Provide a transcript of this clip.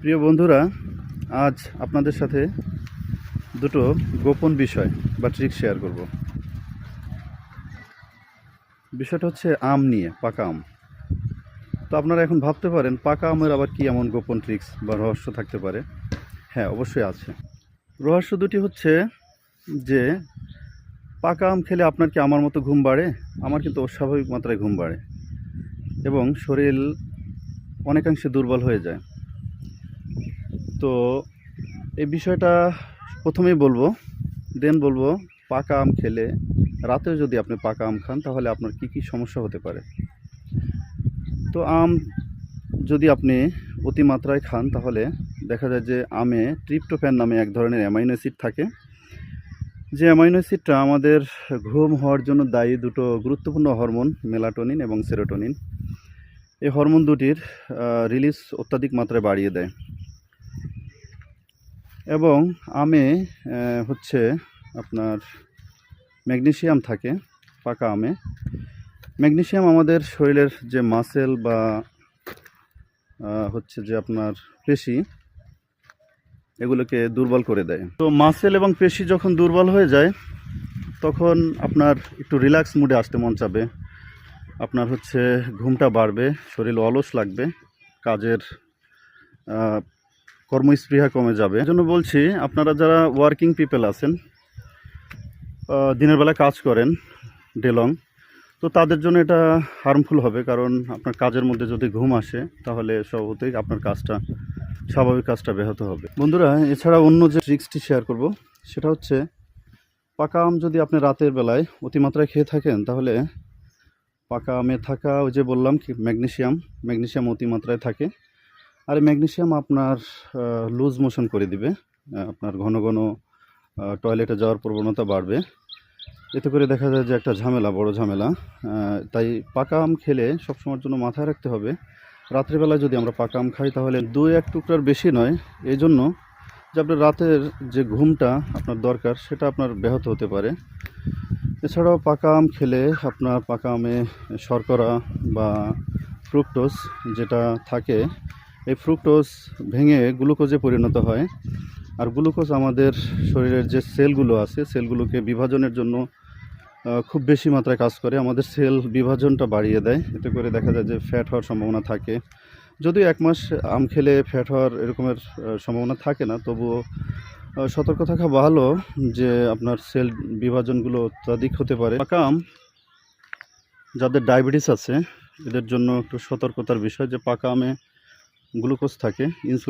প্রিয় বন্ধুরা, আজ আপনাদের সাথে দুটো গোপন বিষয় বা ট্রিক শেয়ার করব। বিষয়টা হচ্ছে আম নিয়ে, পাকা আম। তো আপনারা এখন ভাবতে পারেন পাকা আমের আবার কি এমন গোপন ট্রিক্স বা রহস্য থাকতে পারে। হ্যাঁ, অবশ্যই আছে। রহস্য দুটি হচ্ছে যে পাকা আম খেলে আপনার কি আমার মতো ঘুম বাড়ে? আমার কিন্তু অস্বাভাবিক মাত্রায় ঘুম বাড়ে এবং শরীর অনেকাংশে দুর্বল হয়ে যায়। তো এই বিষয়টা প্রথমেই বলবো, দেন বলবো পাকা আম খেলে রাতেও যদি আপনি পাকা আম খান তাহলে আপনার কি কি সমস্যা হতে পারে। তো আম যদি আপনি অতিমাত্রায় খান তাহলে দেখা যায় যে আমে ট্রিপ্টোফ্যান নামে এক ধরনের অ্যামাইনো অ্যাসিড থাকে, যে অ্যামাইনো অ্যাসিডটা আমাদের ঘুম হওয়ার জন্য দায়ী দুটো গুরুত্বপূর্ণ হরমোন, মেলাটোনিন এবং সেরোটোনিন। এই হরমোন দুটির রিলিজ অত্যাধিক মাত্রায় বাড়িয়ে দেয়। এবং আমে হচ্ছে আপনার ম্যাগনেসিয়াম থাকে। পাকা আমে ম্যাগনেসিয়াম আমাদের শরীরের যে মাসেল বা হচ্ছে যে আপনার পেশি, এগুলোকে দুর্বল করে দেয়। তো মাসেল এবং পেশি যখন দুর্বল হয়ে যায় তখন আপনার একটু রিল্যাক্স মুডে আসতে মন চাবে, আপনার হচ্ছে ঘুমটা বাড়বে, শরীর অলস লাগবে, কাজের কর্মস্পৃহা কমে যাবে। এজন্য বলছি, আপনারা যারা ওয়ার্কিং পিপল আছেন, দিনের বেলা কাজ করেন ডেলং, তো তাদের জন্য এটা হার্মফুল হবে। কারণ আপনার কাজের মধ্যে যদি ঘুম আসে তাহলে স্বভাবতই আপনার স্বাভাবিক কাজটা ব্যাহত হবে। বন্ধুরা, এছাড়া অন্য যে ট্রিক্সটি শেয়ার করব সেটা হচ্ছে পাকা আম যদি আপনি রাতের বেলায় অতিমাত্রায় খেয়ে থাকেন তাহলে পাকা আমে থাকা ওই যে বললাম কি ম্যাগনেসিয়াম অতিমাত্রায় থাকে। আর এই ম্যাগনেসিয়াম আপনার লুজ মোশন করে দিবে, আপনার ঘন ঘন টয়লেটে যাওয়ার প্রবণতা বাড়বে। এতে করে দেখা যায় যে একটা বড় ঝামেলা। তাই পাকা আম খেলে সবসময়ের জন্য মাথায় রাখতে হবে, রাত্রিবেলায় যদি আমরা পাকা আম খাই তাহলে 2-1 টুকরার বেশি নয়। এই জন্য যে আপনার রাতের যে ঘুমটা আপনার দরকার সেটা আপনার ব্যাহত হতে পারে। এছাড়াও পাকা আম খেলে আপনার পাকা আমে শর্করা বা ফ্রুক্টোজ যেটা থাকে, এই ফ্রুক্টোজ ভেঙে গ্লুকোজে পরিণত হয়। আর গ্লুকোজ আমাদের শরীরের যে সেলগুলো আছে সেলগুলোকে বিভাজনের জন্য খুব বেশি মাত্রায় কাজ করে, আমাদের সেল বিভাজনটা বাড়িয়ে দেয়। এতে করে দেখা যায় যে ফ্যাট হওয়ার সম্ভাবনা থাকে। যদিও 1 মাস আম খেলে ফ্যাট হওয়ার এরকমের সম্ভাবনা থাকে না, তবুও সতর্ক থাকা ভালো যে আপনার সেল বিভাজনগুলো অত্যাধিক হতে পারে। পাকা আম যাদের ডায়াবেটিস আছে এদের জন্য একটু সতর্কতার বিষয় যে পাকা আমে গ্লুকোজ থাকে, ইনসুলিন